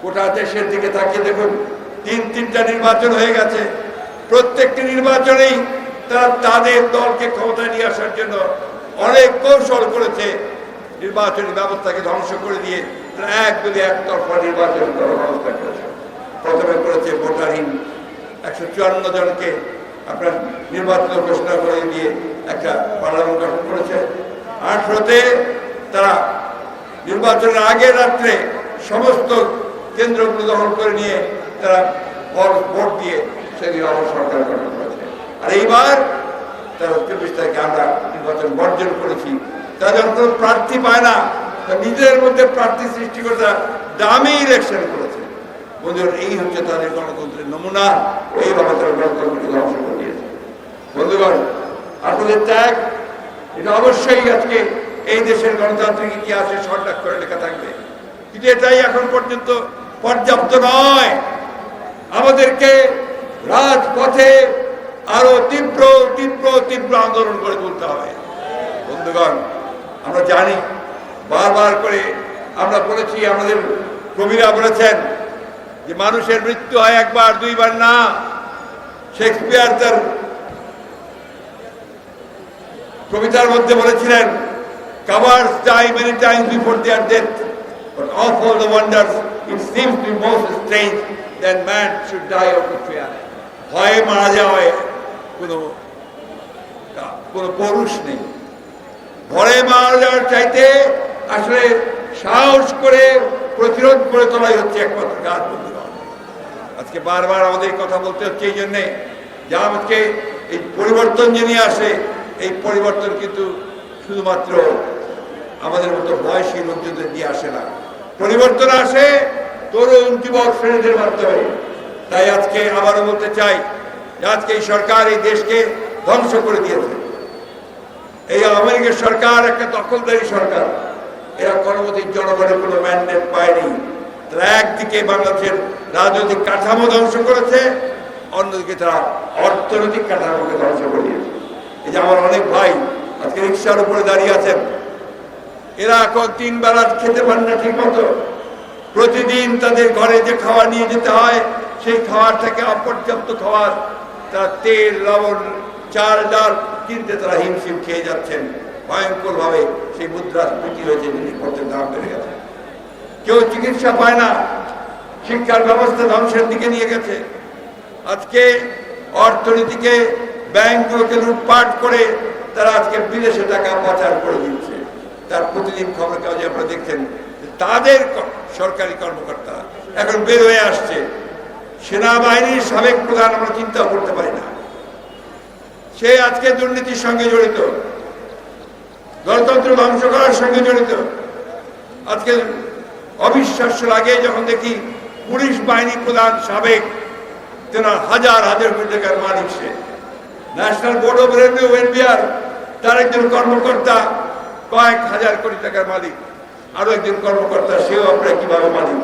গোটা দেশের দিকে তাকিয়ে দেখুন, তিনটা নির্বাচন হয়ে গেছে। প্রত্যেকটি নির্বাচনেই তারা তাদের দলকে ক্ষমতায় নিয়ে আসার জন্য অনেক কৌশল করেছে। নির্বাচনী ব্যবস্থাকে ধ্বংস করে দিয়ে তারা একতরফা নির্বাচন করার ব্যবস্থা করেছে। প্রথমে করেছে ভোটারহীন 154 জনকে আপনার নির্বাচিত ঘোষণা করে দিয়ে একটা পার্লামেন্ট গঠন করেছে। 18তে তারা নির্বাচনের আগের রাত্রে সমস্ত কেন্দ্রগুলো দখল করে নিয়ে তারা ভোট দিয়ে সেদিন আমার সরকার গঠন করেছে। আর এইবার তারা 24 তারিখে আমরা নির্বাচন বর্জন করেছি। তারা যখন কোনো প্রার্থী পায় না, নিজেদের মধ্যে প্রার্থী সৃষ্টি করে তারা দামি ইলেকশন করেছে। বন্ধুগণ, এই হচ্ছে তাদের গণতন্ত্রের নমুনা। এইভাবে তারা গণতন্ত্রকে ধ্বংস করে দিয়েছে। বন্ধুগণ, আপনাদের ত্যাগ এটা অবশ্যই আজকে এই দেশের গণতান্ত্রিক ইতিহাসে স্বর্ণাক্ষরে লেখা থাকবে, কিন্তু এটাই এখন পর্যন্ত পর্যাপ্ত নয়। আমাদেরকে রাজপথে আরো তীব্র তীব্র তীব্র আন্দোলন করে তুলতে হবে। বন্ধুগণ, আমরা জানি, বারবার করে আমরা বলেছি, আমাদের কবিরা বলেছেন যে মানুষের মৃত্যু হয় একবার দুইবার না। শেক্সপিয়ার তার কবিতার মধ্যে বলেছিলেন, cowards die many times before their death, but of all the wonders it seems to be most strange that man should die out of fear. ভয়ে মারা যাওয়ায় কোনো পৌরুষ নেই। ভয়ে মারা যাওয়ার চাইতে আসলে সাহস করে প্রতিরোধ করে তোলাই হচ্ছে একমাত্র কাজ। বন্ধুগণ, আজকে বারবার আমাদের কথা বলতে হচ্ছে এই জন্যে যে আজকে এই পরিবর্তন যে নিয়ে আসে, এই পরিবর্তন কিন্তু শুধুমাত্র আমাদের মতো বয়সী লোকজনদের দিয়ে আসে না। পরিবর্তন আসে তরুণ যুবক শ্রেণীদের মাধ্যমে। তাই আজকে আবারও বলতে চাই যে আজকে এই সরকার এই দেশকে ধ্বংস করে দিয়েছে। এই আমেরিকার সরকার একটা দখলদারি সরকার। এরা কোনোমতেই জনগণের কোনো ম্যান্ডেট পায়নি। তারা একদিকে বাংলাদেশের রাজনৈতিক কাঠামো ধ্বংস করেছে, অন্যদিকে তারা অর্থনৈতিক কাঠামোকে ধ্বংস করে দিয়েছে। এই যে আমার অনেক ভাই আজকে রিক্সার উপরে দাঁড়িয়ে আছেন, এরা এখন 3 বেলা খেতে পান না ঠিক মতো। প্রতিদিন তাদের ঘরে যে খাবার নিয়ে যেতে হয়, সেই খাবার থেকে অপর্যাপ্ত খাবার, তারা তেল, লবণ, চাল, ডাল কিনতে তারা হিমশিম খেয়ে যাচ্ছেন। ভয়ঙ্কর ভাবে সেই মুদ্রাস্ফীতি হয়েছে, জিনিসপত্রের দাম বেড়ে গেছে। কেউ চিকিৎসা পায় না। শিক্ষার ব্যবস্থা ধ্বংসের দিকে নিয়ে গেছে। আজকে অর্থনীতিকে, ব্যাংকগুলোকে লুটপাট করে তারা আজকে বিদেশে টাকা পাচার করে দিচ্ছে। তার প্রতিদিন খবর কাগজে আপনারা দেখছেন তাদের সরকারি কর্মকর্তা এখন বের হয়ে আসছে। সেনাবাহিনীর সাবেক প্রধান আমরা চিন্তা করতে পারি না, সে আজকে দুর্নীতির সঙ্গে জড়িত, গণতন্ত্র ধ্বংস করার সঙ্গে জড়িত। আজকে অবিশ্বাস্য লাগে যখন দেখি পুলিশ বাহিনী প্রধান সাবেক, তেনার হাজার হাজার কোটি টাকার মালিক সে। National board of revenue NBR তার একজন কর্মকর্তা কয়েক হাজার কোটি টাকার মালিক। আরো একজন কর্মকর্তা, সেও আপনারা কিভাবে মালিক।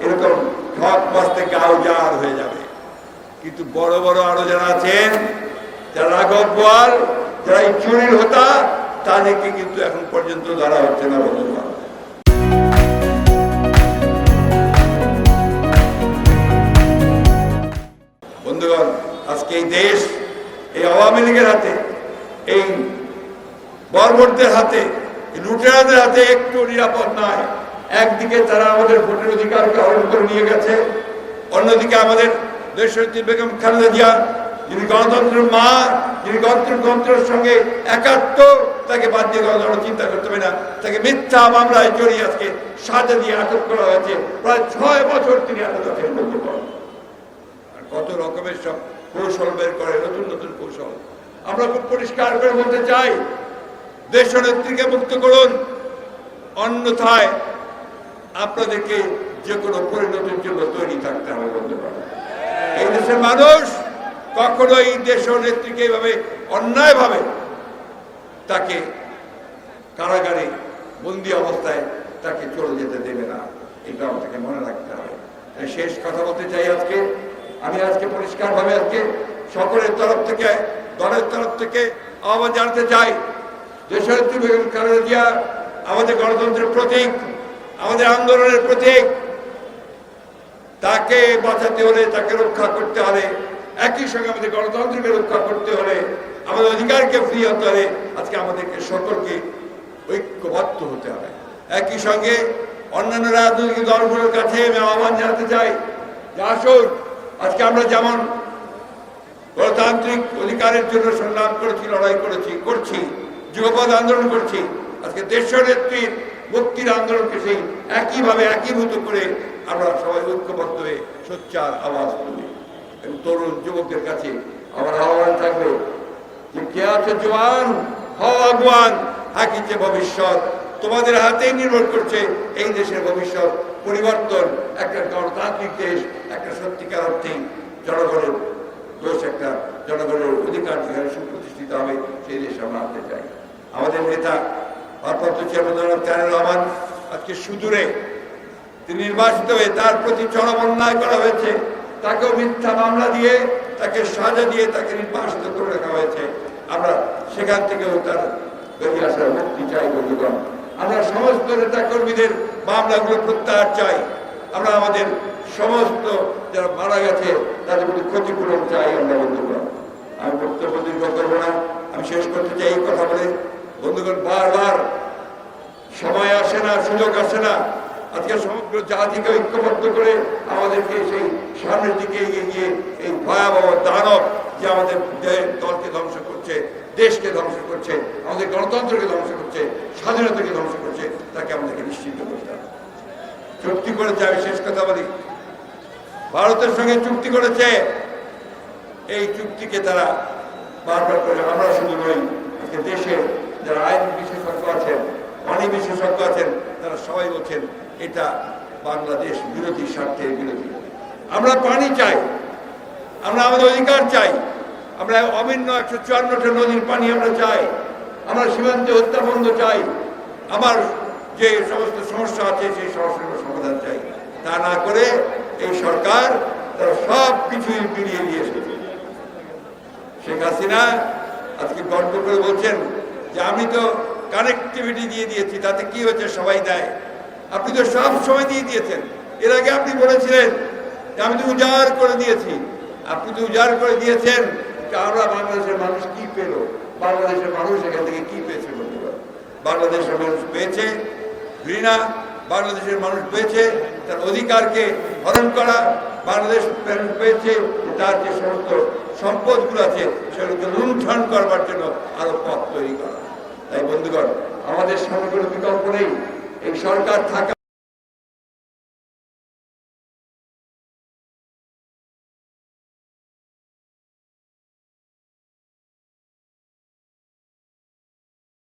এরকম ঠক বাঁচতে গাও জার হয়ে যাবে। কিন্তু বড় বড় আরো যারা আছেন, যারা রাঘব বোয়াল, যারা এই চুরির হোতা, তাদেরকে কিন্তু এখন পর্যন্ত ধরা হচ্ছে না। বন্ধুগণ, বন্ধুগণ, আজকে এই দেশ এই আওয়ামী লীগের হাতে, এই বর্বরদের হাতে, এই লুটেরাদের হাতে একটু নিরাপদ নয়। একদিকে তারা আমাদের ভোটের অধিকারকে হরণ করে নিয়ে গেছে, অন্যদিকে আমাদের দেশনেত্রী বেগম খালেদা জিয়া, যিনি গণতন্ত্রের মা, যিনি গণতন্ত্রের সঙ্গে একাত্ম, তাকে বাদ দিয়ে গণতন্ত্র চিন্তা করতে পারে না। তাকে মিথ্যা মামলায় জড়িয়ে আজকে সাজা দিয়ে আটক করা হয়েছে। প্রায় 6 বছর তিনি আটক আছেন। আর কত রকমের সব কৌশল বের করে, নতুন নতুন কৌশল। আমরা খুব পরিষ্কার করে বলতে চাই, দেশনেত্রীকে মুক্ত করুন, অন্যথায় আপনাদেরকে যে কোনো পরিণতির জন্য তৈরি থাকতে হবে। বন্ধুগণ, এই দেশের মানুষ কখনোই দেশনেত্রীকে এইভাবে অন্যায়ভাবে তাকে কারাগারে বন্দি অবস্থায় তাকে চলে যেতে দেবে না। এটা আমাদেরকে মনে রাখতে হবে। শেষ কথা বলতে চাই, আমি আজকে পরিষ্কারভাবে আজকে সকলের তরফ থেকে, দলের তরফ থেকে আহ্বান জানাতে চাই, দেশনেত্রী বেগম খালেদা জিয়া আমাদের গণতন্ত্রের প্রতীক, আমাদের আন্দোলনের প্রতীক। তাকে বাঁচাতে হলে, তাকে রক্ষা করতে হলে, একই সঙ্গে আমাদের গণতন্ত্রকে রক্ষা করতে হলে, আমাদের অধিকারকে ফিরিয়ে হতে হলে আজকে আমাদেরকে সকলকে ঐক্যবদ্ধ হতে হবে। একই সঙ্গে অন্যান্য রাজনৈতিক দলগুলোর কাছে আমি আহ্বান জানাতে চাই যে আসুন, আজকে আমরা যেমন গণতান্ত্রিক অধিকারের জন্য সংগ্রাম করেছি, লড়াই করছি, যুগপৎ আন্দোলন করছি, আজকে দেশনেত্রীর মুক্তির আন্দোলনকে সেই একইভাবে একীভূত করে আমরা সবাই ঐক্যবদ্ধ হয়ে সোচ্চার আওয়াজ তুলি। এবং তরুণ যুবকদের কাছে আমার আহ্বান থাকবে যে কে আছে জওয়ান, হও আগুয়ান, হাকিছে ভবিষ্যৎ। তোমাদের হাতেই নির্ভর করছে এই দেশের ভবিষ্যৎ পরিবর্তন, একটা গণতান্ত্রিক দেশ, একটা সত্যিকার অর্থেই জনগণের দেশ, একটা জনগণের অধিকার যেখানে সুপ্রতিষ্ঠিত হবে সেই দেশ আমরা আনতে চাই। আমাদের নেতা ভারপ্রাপ্ত চেয়ারম্যান তারেক রহমান আজকে সুদূরে তিনি নির্বাচিত হয়ে তার প্রতি চরম অন্যায় করা হয়েছে, তাকেও মিথ্যা মামলা দিয়ে, তাকে সাজা দিয়ে তাকে নির্বাসিত করে রাখা হয়েছে। আমরা সেখান থেকেও তার বেরিয়ে আসার মুক্তি চাই। বন্ধুগণ, আমরা সমস্ত নেতা কর্মীদের মামলাগুলো প্রত্যাহার চাই। আমরা আমাদের সমস্ত যারা মারা গেছে তাদের প্রতি ক্ষতিপূরণ চাই। আমরা বন্ধুগণ, আমি বক্তব্য দীর্ঘ করবো না, আমি শেষ করতে চাই এই কথা বলে। বন্ধুগণ, বারবার সময় আসে না, সুযোগ আসে না। আজকে সমগ্র জাতিকে ঐক্যবদ্ধ করে আমাদেরকে সেই সামনের দিকে এগিয়ে গিয়ে এই ভয়াবহ দানব যে আমাদের দলকে ধ্বংস করছে, দেশকে ধ্বংস করছে, আমাদের গণতন্ত্রকে ধ্বংস করছে, স্বাধীনতাকে ধ্বংস করছে, তাকে আমাদেরকে নিশ্চিন্ত করতে হবে। চুক্তি করেছে, আমি শেষ কথা বলি, ভারতের সঙ্গে চুক্তি করেছে। এই চুক্তিকে তারা বারবার করে, আমরা শুধু নই, আজকে দেশে যারা আইন বিশেষজ্ঞ আছেন, পানি বিশেষজ্ঞ আছেন, তারা সবাই বলছেন এটা বাংলাদেশ বিরোধী, স্বার্থের বিরোধী। আমরা পানি চাই, আমরা আমাদের অধিকার চাই, আমরা অভিন্ন 154টা নদীর পানি আমরা চাই, আমরা সীমান্তে হত্যা বন্ধ চাই, আমার যে সমস্ত সমস্যা আছে সেই সমস্যাগুলোর সমাধান চাই। তা না করে এই সরকার তারা সব কিছুই মিলিয়ে দিয়েছে। শেখ হাসিনা আজকে গর্ব করে বলছেন যে আমি তো কানেক্টিভিটি দিয়ে দিয়েছি, তাতে কি হয়েছে, সবাই দেয়। আপনি তো সব সময় দিয়ে দিয়েছেন। এর আগে আপনি বলেছিলেন যে আমি তো উজাড় করে দিয়েছি। আপনি তো উজাড় করে দিয়েছেন, আমরা বাংলাদেশের মানুষ কি পেল, বাংলাদেশের মানুষ এখান থেকে কি পেয়েছে? বাংলাদেশের মানুষ পেয়েছে ঘৃণা, বাংলাদেশের মানুষ পেয়েছে তার অধিকারকে হরণ করা, বাংলাদেশ মানুষ পেয়েছে তার যে সমস্ত সম্পদগুলো আছে সেগুলোকে লুণ্ঠন করবার জন্য আরো পথ তৈরি করা। তাই বন্ধুগণ, আমাদের সামনে কোনো বিকল্প নেই। এই সরকার থাকা